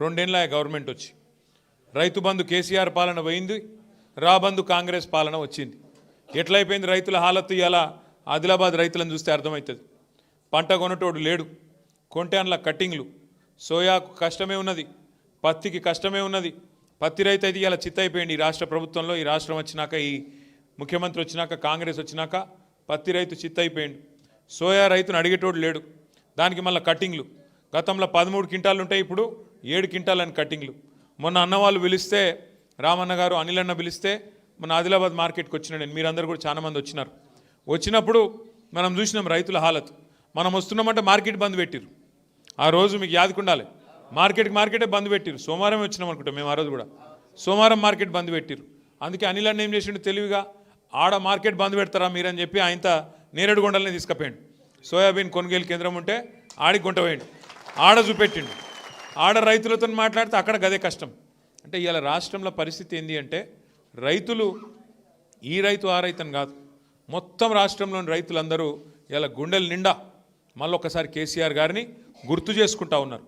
రెండేళ్ళ గవర్నమెంట్ వచ్చి రైతు బంధు కేసీఆర్ పాలన పోయింది, రాబంధు కాంగ్రెస్ పాలన వచ్చింది. ఎట్లయిపోయింది రైతుల హాలతు? ఇలా ఆదిలాబాద్ రైతులను చూస్తే అర్థమవుతుంది. పంట కొనటోడు లేడు, కొంటే అందులో కట్టింగ్లు. సోయాకు కష్టమే ఉన్నది, పత్తికి కష్టమే ఉన్నది. పత్తి రైతు అయితే ఇలా చిత్తైపోయింది. ఈ రాష్ట్ర ప్రభుత్వంలో, ఈ రాష్ట్రం వచ్చినాక, ఈ ముఖ్యమంత్రి వచ్చినాక, కాంగ్రెస్ వచ్చినాక పత్తి రైతు చిత్తైపోయింది. సోయా రైతును అడిగేటోడు లేడు, దానికి మళ్ళీ కట్టింగ్లు. గతంలో 13 క్వింటాలు ఉంటాయి, ఇప్పుడు 7 క్వింటాలని కట్టింగ్లు. మొన్న అన్నవాళ్ళు పిలిస్తే, రామన్న గారు అనిల్ అన్న పిలిస్తే మన ఆదిలాబాద్ మార్కెట్కి వచ్చిన నేను, మీరందరూ కూడా చాలామంది వచ్చినారు. వచ్చినప్పుడు మనం చూసినాం రైతుల హాలత్. మనం వస్తున్నామంటే మార్కెట్ బంద్ పెట్టిరు. ఆ రోజు మీకు యాదకుండాలి, మార్కెటే బంద్ పెట్టిరు. సోమవారం వచ్చినాం అనుకుంటాం మేము. ఆ రోజు కూడా సోమవారం మార్కెట్ బంద్ పెట్టిరు. అందుకే అనిల్ అన్న ఏం చేసిండు తెలివిగా, ఆడ మార్కెట్ బంద్ పెడతారా మీరని చెప్పి ఆయనత నేరేడుగొండలనే తీసుకుపోయాడు. సోయాబీన్ కొనుగోలు కేంద్రం ఉంటే ఆడికి గుంట పోయిండు, ఆడ చూపెట్టిండు. ఆడ రైతులతో మాట్లాడితే అక్కడ గదే కష్టం. అంటే ఇవాళ రాష్ట్రంలో పరిస్థితి ఏంటి అంటే, రైతులు ఈ రైతు ఆ రైతు అని కాదు, మొత్తం రాష్ట్రంలోని రైతులందరూ ఇలా గుండెల నిండా మళ్ళొకసారి కేసీఆర్ గారిని గుర్తు చేసుకుంటా ఉన్నారు.